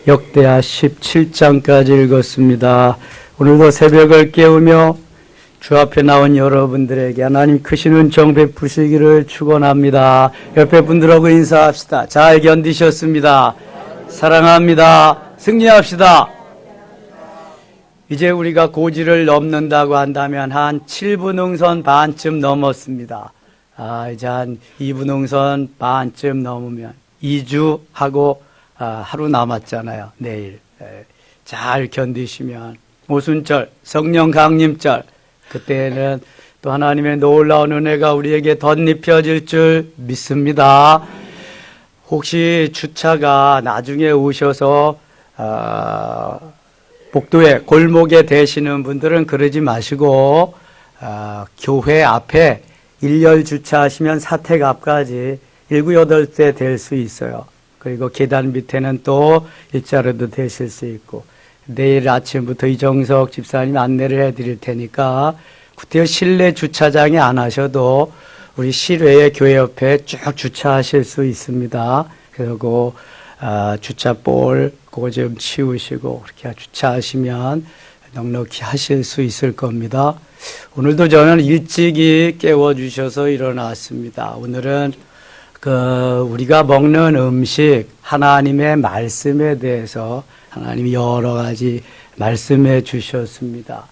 역대하 17장까지 읽었습니다. 오늘도 새벽을 깨우며 주 앞에 나온 여러분들에게 하나님 크신 은총 베푸시기를 축원합니다. 옆에 분들하고 인사합시다. 잘 견디셨습니다. 사랑합니다. 승리합시다. 이제 우리가 고지를 넘는다고 한다면 한 7분응선 반쯤 넘었습니다. 이제 한 2분응선 반쯤 넘으면 2주 하고 하루 남았잖아요. 내일 잘 견디시면 모순절, 성령 강림절, 그때는 또 하나님의 놀라운 은혜가 우리에게 덧입혀질 줄 믿습니다. 혹시 주차가 나중에 오셔서 복도에 골목에 대시는 분들은 그러지 마시고 교회 앞에 일렬 주차하시면 사택 앞까지 7, 8대 될 수 있어요. 그리고 계단 밑에는 또 일자로도 되실 수 있고, 내일 아침부터 이정석 집사님 안내를 해드릴 테니까 구태여 실내 주차장에 안 하셔도 우리 실외의 교회 옆에 쭉 주차하실 수 있습니다. 그리고 주차볼 그거 좀 치우시고 그렇게 주차하시면 넉넉히 하실 수 있을 겁니다. 오늘도 저는 일찍이 깨워주셔서 일어났습니다. 오늘은 우리가 먹는 음식, 하나님의 말씀에 대해서 하나님이 여러 가지 말씀해 주셨습니다.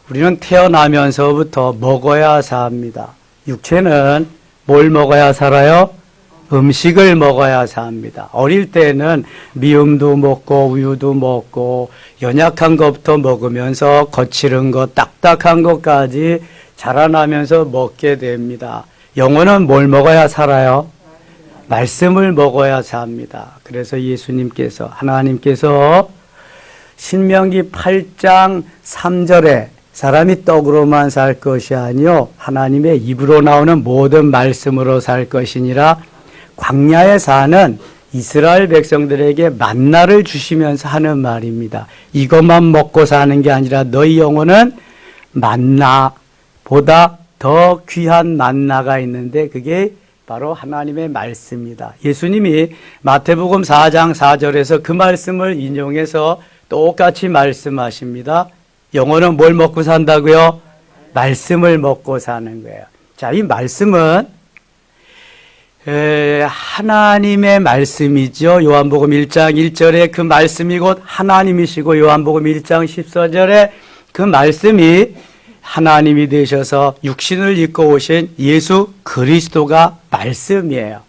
우리는 태어나면서부터 먹어야 삽니다. 육체는 뭘 먹어야 살아요? 음식을 먹어야 삽니다. 어릴 때는 미음도 먹고 우유도 먹고 연약한 것부터 먹으면서 거칠은 것, 딱딱한 것까지 자라나면서 먹게 됩니다. 영혼은 뭘 먹어야 살아요? 말씀을 먹어야 삽니다. 그래서 예수님께서, 하나님께서 신명기 8장 3절에 사람이 떡으로만 살 것이 아니요 하나님의 입으로 나오는 모든 말씀으로 살 것이니라, 광야에 사는 이스라엘 백성들에게 만나를 주시면서 하는 말입니다. 이것만 먹고 사는 게 아니라 너희 영혼은 만나보다 더 귀한 만나가 있는데 그게 바로 하나님의 말씀이다. 예수님이 마태복음 4장 4절에서 그 말씀을 인용해서 똑같이 말씀하십니다. 영혼은 뭘 먹고 산다고요? 말씀을 먹고 사는 거예요. 자, 이 말씀은 하나님의 말씀이죠. 요한복음 1장 1절에 그 말씀이 곧 하나님이시고, 요한복음 1장 14절에 그 말씀이 하나님이 되셔서 육신을 입고 오신 예수 그리스도가 말씀이에요.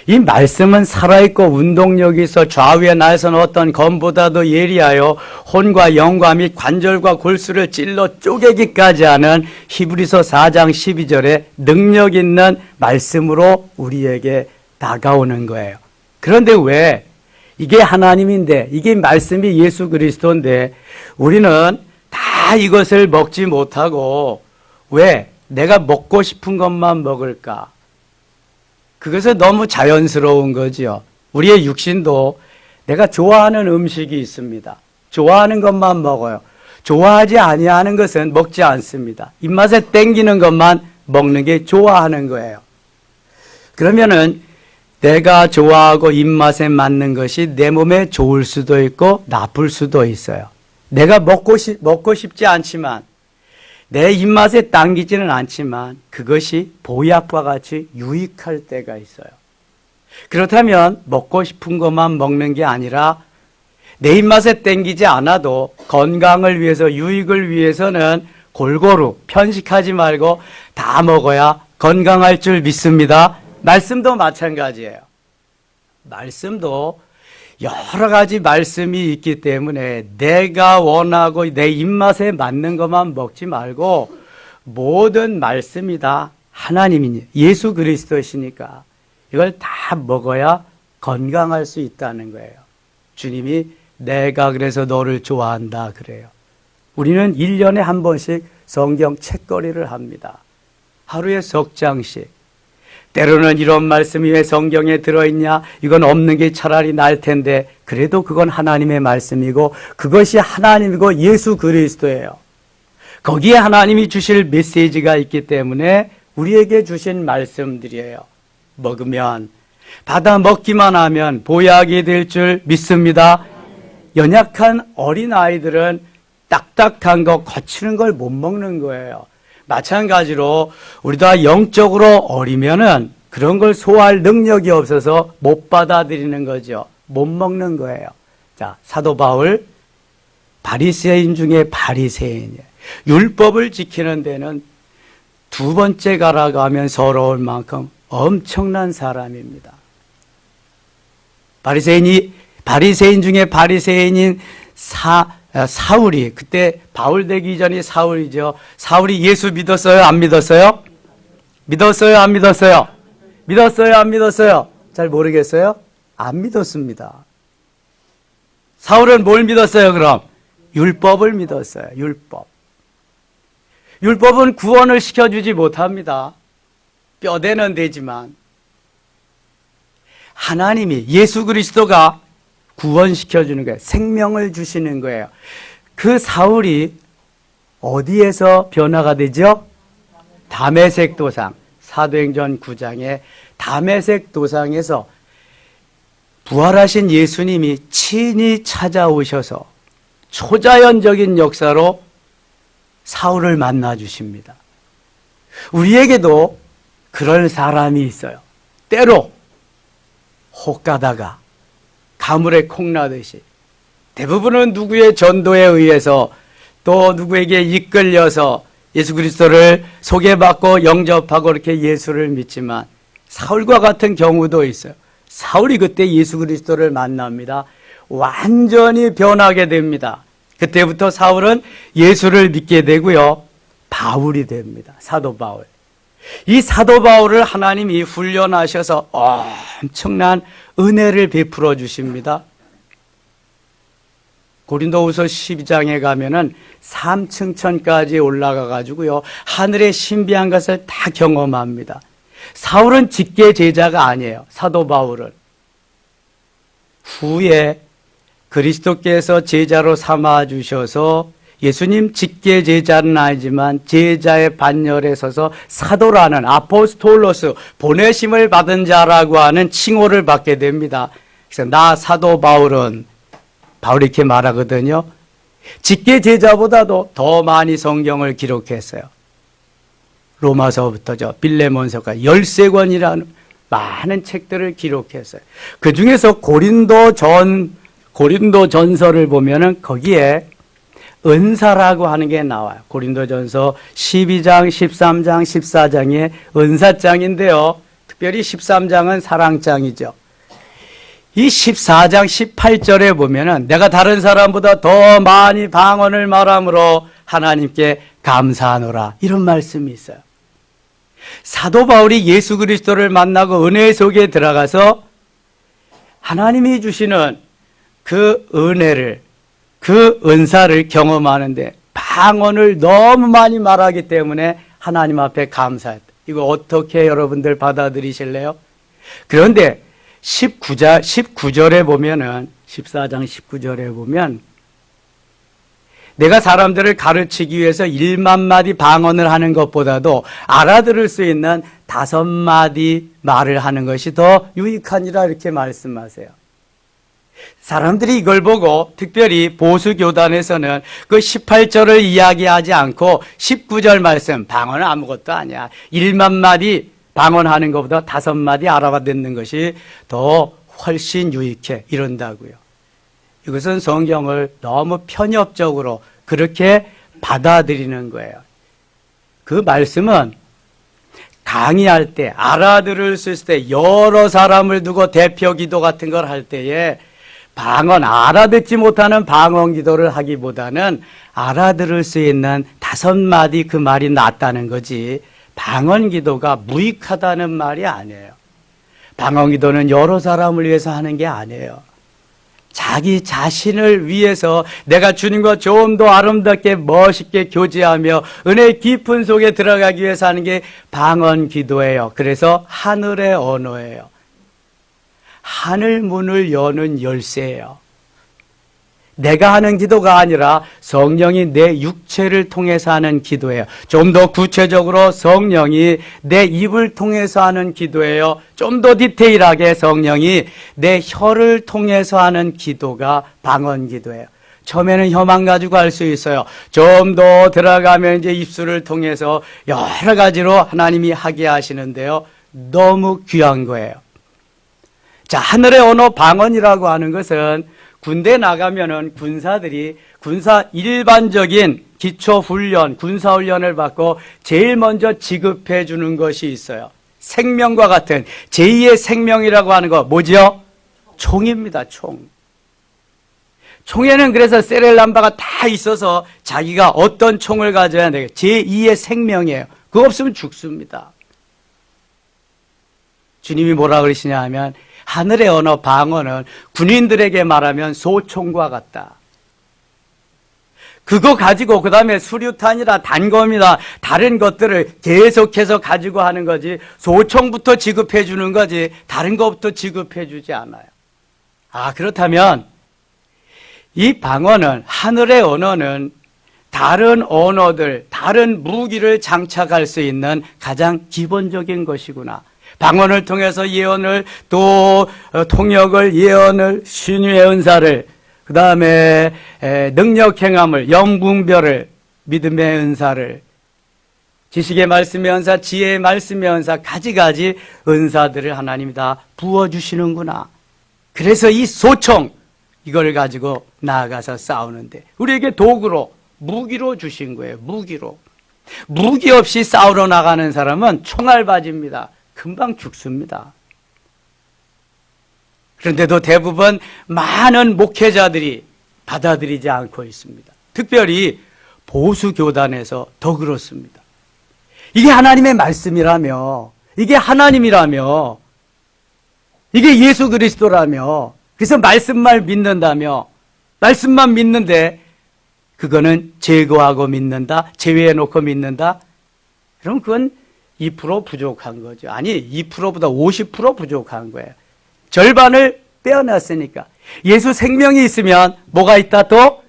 이 말씀은 살아있고 운동력이 있어 좌우에 날선 어떤 검보다도 예리하여 혼과 영과 및 관절과 골수를 찔러 쪼개기까지 하는 히브리서 4장 12절에 능력 있는 말씀으로 우리에게 다가오는 거예요. 그런데 왜 이게 하나님인데, 이게 말씀이 예수 그리스도인데 우리는 다 이것을 먹지 못하고 왜 내가 먹고 싶은 것만 먹을까? 그것은 너무 자연스러운 거지요. 우리의 육신도 내가 좋아하는 음식이 있습니다. 좋아하는 것만 먹어요. 좋아하지 아니하는 것은 먹지 않습니다. 입맛에 땡기는 것만 먹는 게 좋아하는 거예요. 그러면은 내가 좋아하고 입맛에 맞는 것이 내 몸에 좋을 수도 있고 나쁠 수도 있어요. 내가 먹고 싶지 않지만, 내 입맛에 당기지는 않지만 그것이 보약과 같이 유익할 때가 있어요. 그렇다면 먹고 싶은 것만 먹는 게 아니라 내 입맛에 당기지 않아도 건강을 위해서, 유익을 위해서는 골고루 편식하지 말고 다 먹어야 건강할 줄 믿습니다. 말씀도 마찬가지예요. 말씀도 여러 가지 말씀이 있기 때문에 내가 원하고 내 입맛에 맞는 것만 먹지 말고 모든 말씀이 다 하나님이니 예수 그리스도시니까 이걸 다 먹어야 건강할 수 있다는 거예요. 주님이 내가 그래서 너를 좋아한다 그래요. 우리는 1년에 한 번씩 성경 책거리를 합니다. 하루에 석 장씩. 때로는 이런 말씀이 왜 성경에 들어있냐? 이건 없는 게 차라리 나을 텐데, 그래도 그건 하나님의 말씀이고 그것이 하나님이고 예수 그리스도예요. 거기에 하나님이 주실 메시지가 있기 때문에 우리에게 주신 말씀들이에요. 먹으면, 받아 먹기만 하면 보약이 될 줄 믿습니다. 연약한 어린아이들은 딱딱한 거 거치는 걸 못 먹는 거예요. 마찬가지로 우리도 영적으로 어리면은 그런 걸 소화할 능력이 없어서 못 받아들이는 거죠. 못 먹는 거예요. 자, 사도 바울 바리새인 중에 바리새인이에요. 율법을 지키는 데는 두 번째 가라고 하면 서러울 만큼 엄청난 사람입니다. 바리새인 중에 바리새인인 사울이, 그때 바울 되기 전이 사울이죠. 사울이 예수 믿었어요? 안 믿었어요? 믿었어요? 안 믿었어요? 믿었어요? 안 믿었어요? 잘 모르겠어요? 안 믿었습니다. 사울은 뭘 믿었어요, 그럼? 율법을 믿었어요. 율법. 율법은 구원을 시켜주지 못합니다. 뼈대는 되지만 하나님이, 예수 그리스도가 구원시켜주는 거예요. 생명을 주시는 거예요. 그 사울이 어디에서 변화가 되죠? 다메섹 도상, 사도행전 9장에 다메섹 도상에서 부활하신 예수님이 친히 찾아오셔서 초자연적인 역사로 사울을 만나 주십니다. 우리에게도 그런 사람이 있어요. 때로 혹 가다가 가물에 콩 나듯이 대부분은 누구의 전도에 의해서 또 누구에게 이끌려서 예수 그리스도를 소개받고 영접하고 이렇게 예수를 믿지만 사울과 같은 경우도 있어요. 사울이 그때 예수 그리스도를 만납니다. 완전히 변하게 됩니다. 그때부터 사울은 예수를 믿게 되고요. 바울이 됩니다. 사도 바울. 이 사도 바울을 하나님이 훈련하셔서 엄청난 은혜를 베풀어 주십니다. 고린도후서 12장에 가면은 3층천까지 올라가 가지고요. 하늘의 신비한 것을 다 경험합니다. 사울은 직계 제자가 아니에요. 사도 바울은. 후에 그리스도께서 제자로 삼아 주셔서 예수님 직계 제자는 아니지만 제자의 반열에 서서 사도라는 아포스톨로스, 보내심을 받은 자라고 하는 칭호를 받게 됩니다. 그래서 나 사도 바울은, 바울이 이렇게 말하거든요. 직계 제자보다도 더 많이 성경을 기록했어요. 로마서부터죠. 빌레몬서까지 13권이라는 많은 책들을 기록했어요. 그 중에서 고린도전서를 보면은 거기에 은사라고 하는 게 나와요. 고린도전서 12장, 13장, 14장에 은사장인데요. 특별히 13장은 사랑장이죠. 이 14장 18절에 보면은 내가 다른 사람보다 더 많이 방언을 말함으로 하나님께 감사하노라, 이런 말씀이 있어요. 사도 바울이 예수 그리스도를 만나고 은혜 속에 들어가서 하나님이 주시는 그 은혜를, 그 은사를 경험하는데 방언을 너무 많이 말하기 때문에 하나님 앞에 감사했다. 이거 어떻게 여러분들 받아들이실래요? 그런데 19절에 보면은, 14장 19절에 보면 내가 사람들을 가르치기 위해서 1만 마디 방언을 하는 것보다도 알아들을 수 있는 5마디 말을 하는 것이 더 유익하니라, 이렇게 말씀하세요. 사람들이 이걸 보고 특별히 보수교단에서는 그 18절을 이야기하지 않고 19절 말씀, 방언은 아무것도 아니야, 1만 마디 방언하는 것보다 5마디 알아듣는 것이 더 훨씬 유익해, 이런다고요. 이것은 성경을 너무 편협적으로 그렇게 받아들이는 거예요. 그 말씀은 강의할 때, 알아들을 수 있을 때, 여러 사람을 두고 대표 기도 같은 걸 할 때에 방언, 알아듣지 못하는 방언 기도를 하기보다는 알아들을 수 있는 5마디 그 말이 낫다는 거지, 방언 기도가 무익하다는 말이 아니에요. 방언 기도는 여러 사람을 위해서 하는 게 아니에요. 자기 자신을 위해서 내가 주님과 좀 더 아름답게 멋있게 교제하며 은혜의 깊은 속에 들어가기 위해서 하는 게 방언 기도예요. 그래서 하늘의 언어예요. 하늘 문을 여는 열쇠예요. 내가 하는 기도가 아니라 성령이 내 육체를 통해서 하는 기도예요. 좀 더 구체적으로 성령이 내 입을 통해서 하는 기도예요. 좀 더 디테일하게 성령이 내 혀를 통해서 하는 기도가 방언 기도예요. 처음에는 혀만 가지고 할 수 있어요. 좀 더 들어가면 이제 입술을 통해서 여러 가지로 하나님이 하게 하시는데요. 너무 귀한 거예요. 자, 하늘의 언어 방언이라고 하는 것은 군대 나가면은 군사들이 일반적인 기초훈련, 군사훈련을 받고 제일 먼저 지급해 주는 것이 있어요. 생명과 같은 제2의 생명이라고 하는 거 뭐죠? 총입니다. 총. 총에는 그래서 세렐람바가 다 있어서 자기가 어떤 총을 가져야 돼요. 제2의 생명이에요. 그거 없으면 죽습니다. 주님이 뭐라 그러시냐 하면 하늘의 언어 방언은 군인들에게 말하면 소총과 같다. 그거 가지고 그 다음에 수류탄이라 단검이나 다른 것들을 계속해서 가지고 하는 거지 소총부터 지급해 주는 거지 다른 것부터 지급해 주지 않아요. 그렇다면 이 방언은 하늘의 언어는 다른 언어들, 다른 무기를 장착할 수 있는 가장 기본적인 것이구나. 방언을 통해서 예언을 또 통역을 예언을 신유의 은사를 그 다음에 능력 행함을 영분별을 믿음의 은사를 지식의 말씀의 은사 지혜의 말씀의 은사 가지가지 은사들을 하나님이 다 부어주시는구나. 그래서 이 소총 이걸 가지고 나아가서 싸우는데 우리에게 도구로 무기로 주신 거예요. 무기 없이 싸우러 나가는 사람은 총알바지입니다. 금방 죽습니다. 그런데도 대부분 많은 목회자들이 받아들이지 않고 있습니다. 특별히 보수교단에서 더 그렇습니다. 이게 하나님의 말씀이라며, 이게 하나님이라며, 이게 예수 그리스도라며, 그래서 말씀만 믿는다며, 말씀만 믿는데 그거는 제거하고 믿는다, 제외해놓고 믿는다? 그럼 그건 2% 부족한 거죠. 아니 2%보다 50% 부족한 거예요. 절반을 빼어놨으니까. 예수 생명이 있으면 뭐가 있다 또?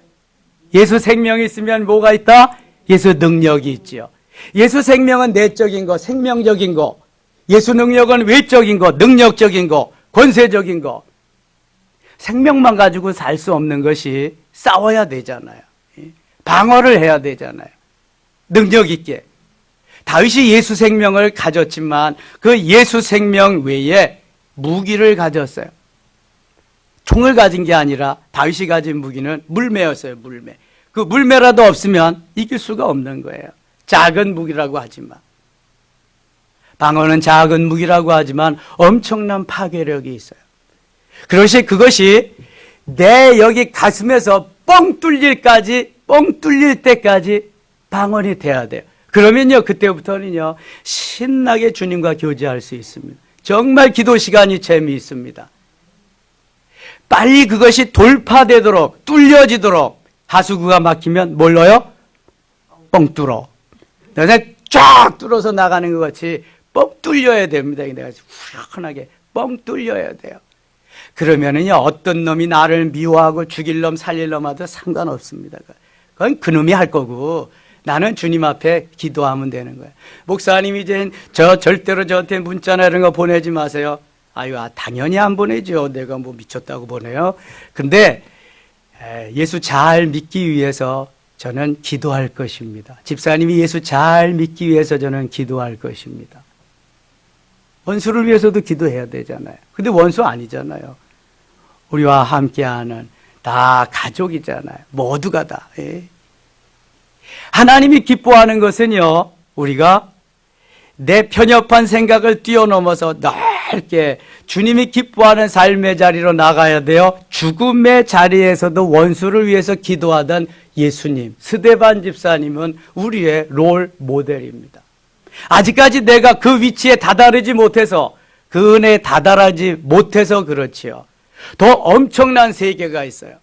예수 생명이 있으면 뭐가 있다? 예수 능력이 있지요. 예수 생명은 내적인 거, 생명적인 거. 예수 능력은 외적인 거, 능력적인 거, 권세적인 거. 생명만 가지고 살 수 없는 것이 싸워야 되잖아요. 방어를 해야 되잖아요. 능력 있게. 다윗이 예수 생명을 가졌지만 그 예수 생명 외에 무기를 가졌어요. 총을 가진 게 아니라 다윗이 가진 무기는 물매였어요. 물매. 그 물매라도 없으면 이길 수가 없는 거예요. 작은 무기라고 하지만. 방어는 작은 무기라고 하지만 엄청난 파괴력이 있어요. 그것이 내 여기 가슴에서 뻥 뚫릴 때까지 방언이 돼야 돼요. 그러면요, 그때부터는요, 신나게 주님과 교제할 수 있습니다. 정말 기도 시간이 재미있습니다. 빨리 그것이 돌파되도록, 뚫려지도록, 하수구가 막히면 뭘로요? 뻥 뚫어. 내가 쫙 뚫어서 나가는 것 같이 뻥 뚫려야 됩니다. 내가 후련하게 뻥 뚫려야 돼요. 그러면은요, 어떤 놈이 나를 미워하고 죽일 놈, 살릴 놈 하도 상관없습니다. 그건 그놈이 할 거고, 나는 주님 앞에 기도하면 되는 거예요. 목사님이 이제 절대로 저한테 문자나 이런 거 보내지 마세요. 당연히 안 보내죠. 내가 뭐 미쳤다고 보내요. 근데 예수 잘 믿기 위해서 저는 기도할 것입니다. 집사님이 예수 잘 믿기 위해서 저는 기도할 것입니다. 원수를 위해서도 기도해야 되잖아요. 근데 원수 아니잖아요. 우리와 함께하는 다 가족이잖아요. 모두가 다. 하나님이 기뻐하는 것은요, 우리가 내 편협한 생각을 뛰어넘어서 넓게 주님이 기뻐하는 삶의 자리로 나가야 돼요. 죽음의 자리에서도 원수를 위해서 기도하던 예수님, 스데반 집사님은 우리의 롤 모델입니다. 아직까지 내가 그 위치에 다다르지 못해서, 그 은혜에 다다르지 못해서 그렇지요. 더 엄청난 세계가 있어요.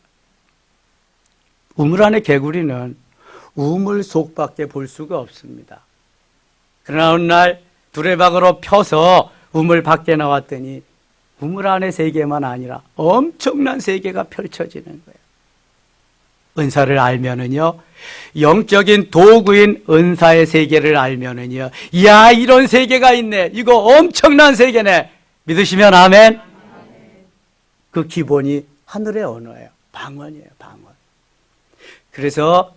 우물 안의 개구리는 우물 속밖에 볼 수가 없습니다. 그러나 어느 날 두레박으로 펴서 우물 밖에 나왔더니 우물 안의 세계만 아니라 엄청난 세계가 펼쳐지는 거예요. 은사를 알면은요, 영적인 도구인 은사의 세계를 알면은요, 이야, 이런 세계가 있네. 이거 엄청난 세계네. 믿으시면 아멘. 그 기본이 하늘의 언어예요. 방언이에요, 방언. 그래서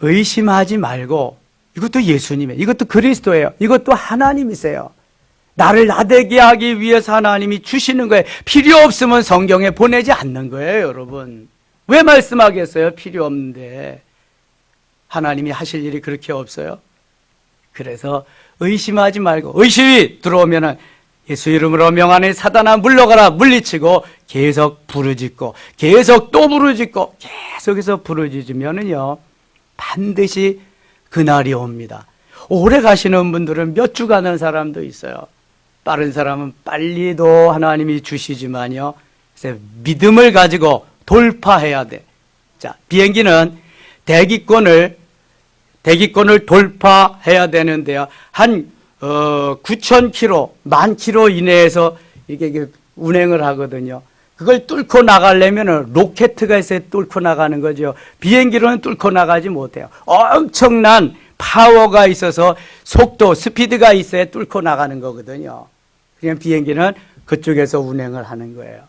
의심하지 말고, 이것도 예수님이에요. 이것도 그리스도예요. 이것도 하나님이세요. 나를 나되게 하기 위해서 하나님이 주시는 거예요. 필요 없으면 성경에 보내지 않는 거예요, 여러분. 왜 말씀하겠어요? 필요 없는데. 하나님이 하실 일이 그렇게 없어요. 그래서 의심하지 말고, 의심이 들어오면은 예수 이름으로 명하니 사단아 물러가라 물리치고 계속 부르짖고 계속 또 부르짖고 계속해서 부르짖으면은요, 반드시 그날이 옵니다. 오래 가시는 분들은 몇 주 가는 사람도 있어요. 빠른 사람은 빨리도 하나님이 주시지만요, 그래서 믿음을 가지고 돌파해야 돼. 자, 비행기는 대기권을 돌파해야 되는데요, 한 9,000km, 10,000km 이내에서 이게 운행을 하거든요. 그걸 뚫고 나가려면 로켓가 있어야 뚫고 나가는 거죠. 비행기로는 뚫고 나가지 못해요. 엄청난 파워가 있어서 속도, 스피드가 있어야 뚫고 나가는 거거든요. 그냥 비행기는 그쪽에서 운행을 하는 거예요.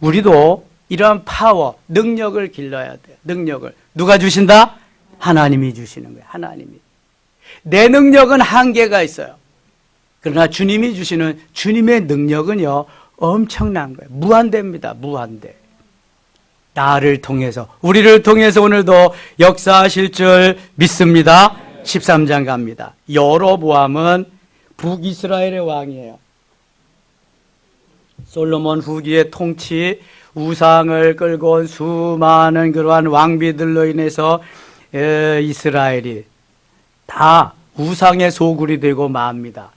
우리도 이러한 파워, 능력을 길러야 돼요. 능력을. 누가 주신다? 하나님이 주시는 거예요. 하나님이. 내 능력은 한계가 있어요. 그러나 주님이 주시는 주님의 능력은요, 엄청난 거예요. 무한대입니다. 무한대. 나를 통해서, 우리를 통해서 오늘도 역사하실 줄 믿습니다. 13장 갑니다. 여로보암은 북이스라엘의 왕이에요. 솔로몬 후기의 통치, 우상을 끌고 온 수많은 그러한 왕비들로 인해서 이스라엘이 다 우상의 소굴이 되고 맙니다.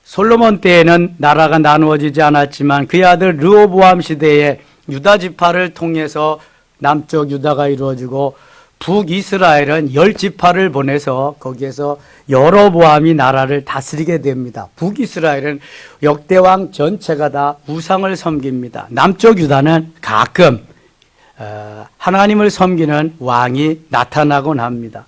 솔로몬 때에는 나라가 나누어지지 않았지만 그의 아들 르호보암 시대에 유다 지파를 통해서 남쪽 유다가 이루어지고 북이스라엘은 10지파를 보내서 거기에서 여로보암이 나라를 다스리게 됩니다. 북이스라엘은 역대왕 전체가 다 우상을 섬깁니다. 남쪽 유다는 가끔 하나님을 섬기는 왕이 나타나곤 합니다.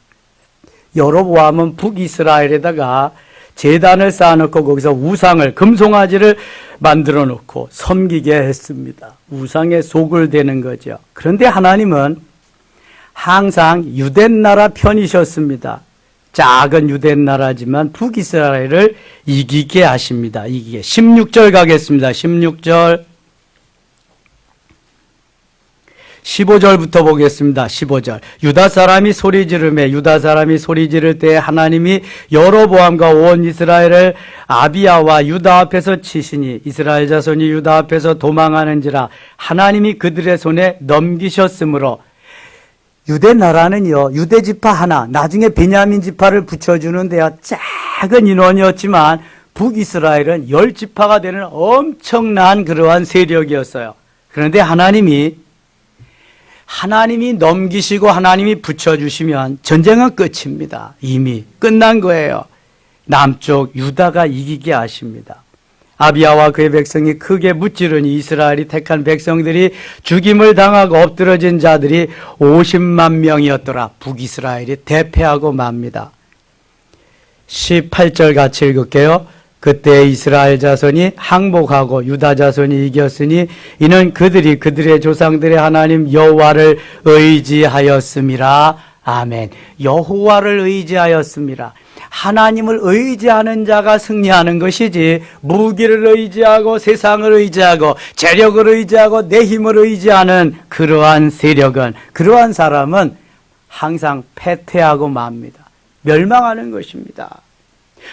여로보암은 북이스라엘에다가 제단을 쌓아놓고 거기서 우상을, 금송아지를 만들어 놓고 섬기게 했습니다. 우상에 속을 대는 거죠. 그런데 하나님은 항상 유대나라 편이셨습니다. 작은 유대나라지만 북이스라엘을 이기게 하십니다. 이기게. 16절 가겠습니다. 16절. 15절부터 보겠습니다. 15절. 유다 사람이 소리 지를 때 하나님이 여로보암과 온 이스라엘을 아비야와 유다 앞에서 치시니 이스라엘 자손이 유다 앞에서 도망하는지라 하나님이 그들의 손에 넘기셨으므로. 유대 나라는요, 유대 지파 하나, 나중에 베냐민 지파를 붙여주는데요, 작은 인원이었지만 북이스라엘은 10지파가 되는 엄청난 그러한 세력이었어요. 그런데 하나님이 넘기시고 하나님이 붙여주시면 전쟁은 끝입니다. 이미 끝난 거예요. 남쪽 유다가 이기게 하십니다. 아비야와 그의 백성이 크게 무찌르니 이스라엘이 택한 백성들이 죽임을 당하고 엎드러진 자들이 50만 명이었더라. 북이스라엘이 대패하고 맙니다. 18절 같이 읽을게요. 그때 이스라엘 자손이 항복하고 유다 자손이 이겼으니 이는 그들이 그들의 조상들의 하나님 여호와를 의지하였음이라. 아멘. 여호와를 의지하였음이라. 하나님을 의지하는 자가 승리하는 것이지, 무기를 의지하고 세상을 의지하고 재력을 의지하고 내 힘을 의지하는 그러한 세력은, 그러한 사람은 항상 패퇴하고 맙니다. 멸망하는 것입니다.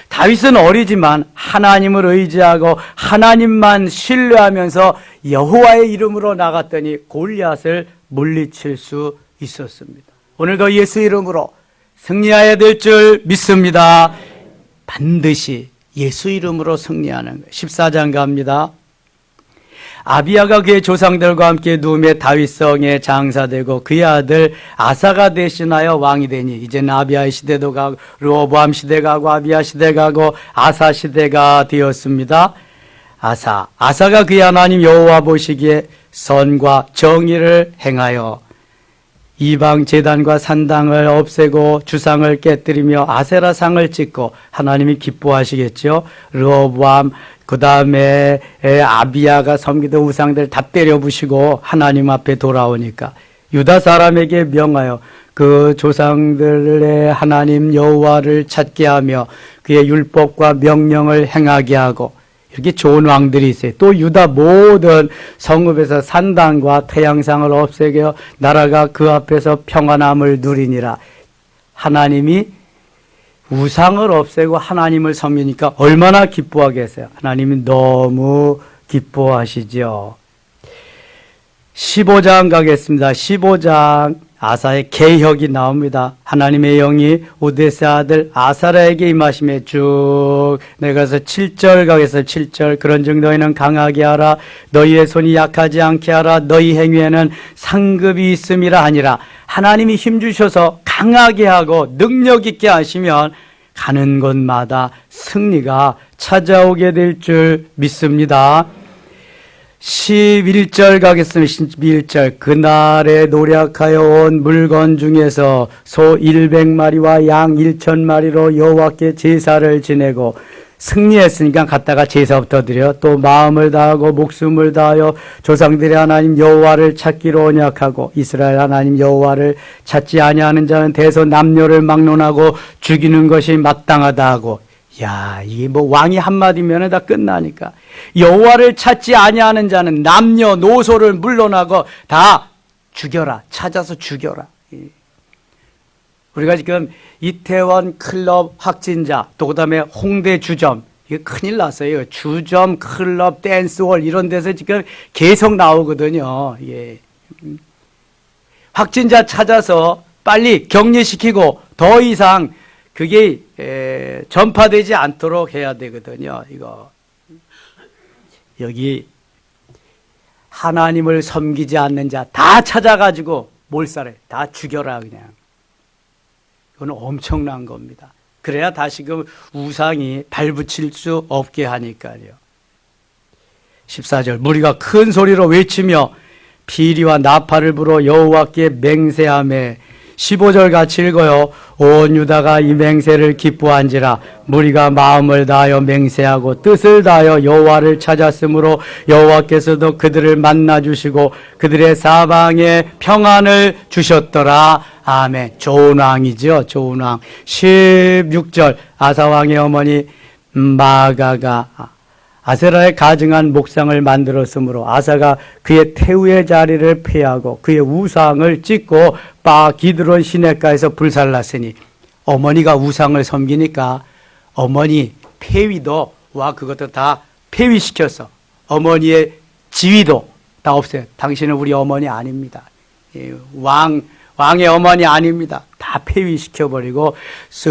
다윗은 어리지만 하나님을 의지하고 하나님만 신뢰하면서 여호와의 이름으로 나갔더니 골리앗을 물리칠 수 있었습니다. 오늘도 예수 이름으로 승리해야 될 줄 믿습니다. 반드시 예수 이름으로 승리하는 거예요. 14장 갑니다. 아비야가 그의 조상들과 함께 누움에 다윗성에 장사되고 그의 아들 아사가 대신하여 왕이 되니 이제는 아비야의 시대도 가고 르호보암 시대가 가고 아비야 시대가 가고 아사 시대가 되었습니다. 아사가 그의 하나님 여호와 보시기에 선과 정의를 행하여 이방 제단과 산당을 없애고 주상을 깨뜨리며 아세라상을 찍고 하나님이 기뻐하시겠죠. 르호보암 그 다음에 아비야가 섬기던 우상들 다 때려부시고 하나님 앞에 돌아오니까 유다 사람에게 명하여 그 조상들의 하나님 여호와를 찾게 하며 그의 율법과 명령을 행하게 하고 이렇게 좋은 왕들이 있어요. 또 유다 모든 성읍에서 산당과 태양상을 없애겨 나라가 그 앞에서 평안함을 누리니라. 하나님이 우상을 없애고 하나님을 섬기니까 얼마나 기뻐하겠어요. 하나님이 너무 기뻐하시죠. 15장 가겠습니다. 15장 아사의 개혁이 나옵니다. 하나님의 영이 오데스 아들 아사라에게 임하심에 쭉 내가서 7절 가겠어요. 7절 그런즉 너희는 강하게 하라. 너희의 손이 약하지 않게 하라. 너희 행위에는 상급이 있음이라 하니라. 하나님이 힘주셔서 강하게 하고 능력 있게 하시면 가는 곳마다 승리가 찾아오게 될 줄 믿습니다. 11절 가겠습니다. 11절 그날에 노력하여 온 물건 중에서 소 100마리와 양 1000마리로 여호와께 제사를 지내고 승리했으니까 갔다가 제사부터 드려 또 마음을 다하고 목숨을 다하여 조상들의 하나님 여호와를 찾기로 언약하고 이스라엘 하나님 여호와를 찾지 아니하는 자는 대서 남녀를 막론하고 죽이는 것이 마땅하다 하고 야, 이게 뭐 왕이 한마디면 다 끝나니까. 여호와를 찾지 아니하는 자는 남녀 노소를 물러나고 다 죽여라. 찾아서 죽여라. 우리가 지금 이태원 클럽 확진자, 또 그다음에 홍대 주점, 이게 큰일 났어요. 주점, 클럽, 댄스홀 이런 데서 지금 계속 나오거든요. 예. 확진자 찾아서 빨리 격리시키고 더 이상 그게 전파되지 않도록 해야 되거든요. 이거 여기 하나님을 섬기지 않는 자 다 찾아가지고 몰살해 다 죽여라 그냥. 이건 엄청난 겁니다. 그래야 다시금 우상이 발붙일 수 없게 하니까요. 14절 무리가 큰 소리로 외치며 피리와 나팔을 불어 여호와께 맹세하며 15절 같이 읽어요. 온 유다가 이 맹세를 기뻐한지라 무리가 마음을 다하여 맹세하고 뜻을 다하여 여호와를 찾았으므로 여호와께서도 그들을 만나 주시고 그들의 사방에 평안을 주셨더라. 아멘. 좋은 왕이죠. 좋은 왕. 16절 아사왕의 어머니 마가가 아세라에 가증한 목상을 만들었으므로 아사가 그의 태우의 자리를 폐하고 그의 우상을 찢고 바 기드론 시내가에서 불살랐으니 어머니가 우상을 섬기니까 어머니 폐위도 와 그것도 다 폐위시켰어. 어머니의 지위도 다 없어요. 당신은 우리 어머니 아닙니다. 왕의 어머니 아닙니다. 다 폐위시켜버리고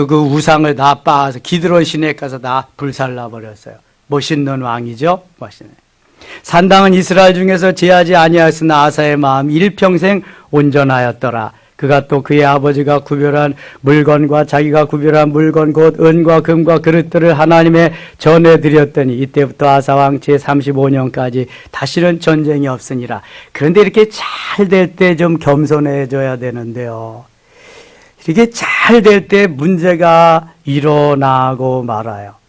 그 우상을 다 빻아서 기드론 시내가에서 다 불살라버렸어요. 멋있는 왕이죠. 멋있는. 산당은 이스라엘 중에서 제하지 아니하였으나 아사의 마음 일평생 온전하였더라. 그가 또 그의 아버지가 구별한 물건과 자기가 구별한 물건 곧 은과 금과 그릇들을 하나님의 전해드렸더니 이때부터 아사왕 제35년까지 다시는 전쟁이 없으니라. 그런데 이렇게 잘 될 때 좀 겸손해져야 되는데요. 이렇게 잘 될 때 문제가 일어나고 말아요.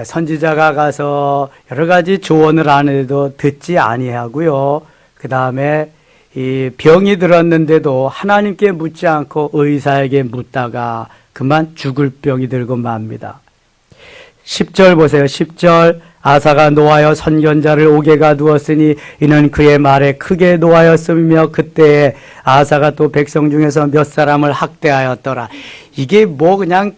선지자가 가서 여러 가지 조언을 안 해도 듣지 아니하고요. 그 다음에 이 병이 들었는데도 하나님께 묻지 않고 의사에게 묻다가 그만 죽을 병이 들고 맙니다. 10절 보세요. 10절 아사가 노하여 선견자를 옥에 가두었으니 이는 그의 말에 크게 노하였으며 그때에 아사가 또 백성 중에서 몇 사람을 학대하였더라. 이게 뭐 그냥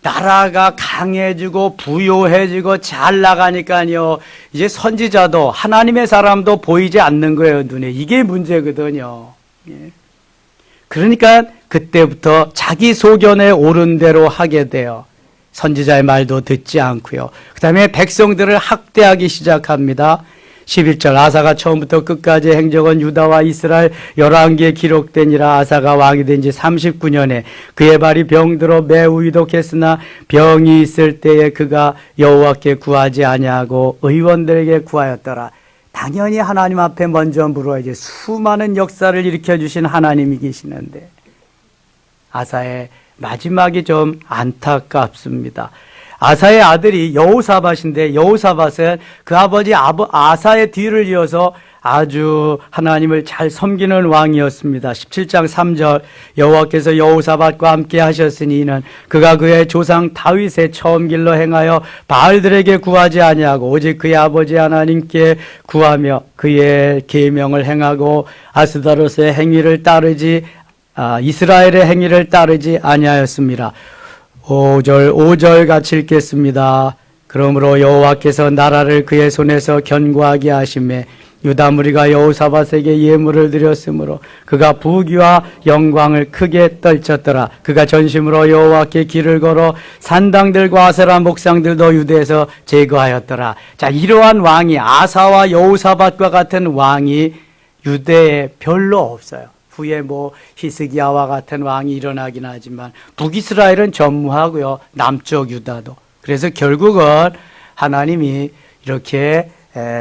나라가 강해지고 부요해지고 잘 나가니까요. 이제 선지자도 하나님의 사람도 보이지 않는 거예요. 눈에. 이게 문제거든요. 그러니까 그때부터 자기 소견에 옳은 대로 하게 돼요. 선지자의 말도 듣지 않고요. 그 다음에 백성들을 학대하기 시작합니다. 11절 아사가 처음부터 끝까지 행적은 유다와 이스라엘 11개에 기록되니라. 아사가 왕이 된 지 39년에 그의 발이 병들어 매우 위독했으나 병이 있을 때에 그가 여호와께 구하지 아니하고 의원들에게 구하였더라. 당연히 하나님 앞에 먼저 물어야지. 수많은 역사를 일으켜주신 하나님이 계시는데 아사의 마지막이 좀 안타깝습니다. 아사의 아들이 여호사밧인데 여호사밧은 그 아버지 아사의 뒤를 이어서 아주 하나님을 잘 섬기는 왕이었습니다. 17장 3절 여호와께서 여호사밧과 함께 하셨으니 이는 그가 그의 조상 다윗의 처음 길로 행하여 바알들에게 구하지 아니하고 오직 그의 아버지 하나님께 구하며 그의 계명을 행하고 아스다롯의 행위를 따르지 이스라엘의 행위를 따르지 아니하였습니다. 5절 같이 읽겠습니다. 그러므로 여호와께서 나라를 그의 손에서 견고하게 하시매 유다 무리가 여호사밧에게 예물을 드렸으므로 그가 부귀와 영광을 크게 떨쳤더라. 그가 전심으로 여호와께 길을 걸어 산당들과 아세라 목상들도 유대에서 제거하였더라. 자, 이러한 왕이 아사와 여호사밧과 같은 왕이 유대에 별로 없어요. 후에 히스기야와 같은 왕이 일어나긴 하지만 북이스라엘은 전무하고요. 남쪽 유다도. 그래서 결국은 하나님이 이렇게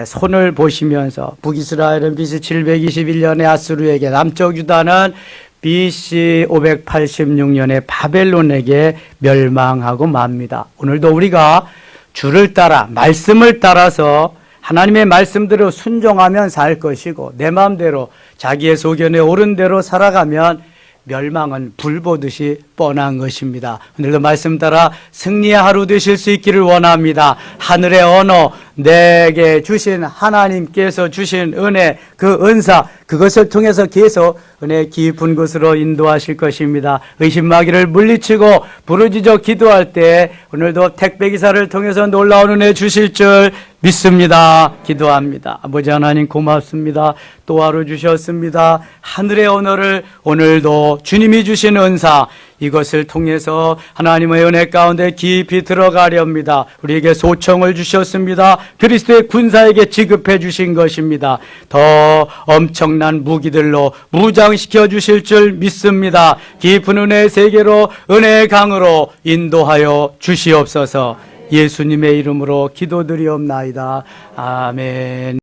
손을 보시면서 북이스라엘은 BC 721년에 아수르에게, 남쪽 유다는 BC 586년에 바벨론에게 멸망하고 맙니다. 오늘도 우리가 주를 따라 말씀을 따라서 하나님의 말씀대로 순종하면 살 것이고 내 마음대로 자기의 소견에 옳은 대로 살아가면 멸망은 불 보듯이 뻔한 것입니다. 오늘도 말씀 따라 승리의 하루 되실 수 있기를 원합니다. 하늘의 언어, 내게 주신 하나님께서 주신 은혜, 그 은사, 그것을 통해서 계속 은혜 깊은 곳으로 인도하실 것입니다. 의심마귀를 물리치고 부르짖어 기도할 때 오늘도 택배기사를 통해서 놀라운 은혜 주실 줄 믿습니다. 기도합니다. 아버지 하나님 고맙습니다. 또 하루 주셨습니다. 하늘의 언어를 오늘도 주님이 주신 은사, 이것을 통해서 하나님의 은혜 가운데 깊이 들어가렵니다. 우리에게 소청을 주셨습니다. 그리스도의 군사에게 지급해 주신 것입니다. 더 엄청난 무기들로 무장시켜 주실 줄 믿습니다. 깊은 은혜의 세계로 은혜의 강으로 인도하여 주시옵소서. 예수님의 이름으로 기도드리옵나이다. 아멘.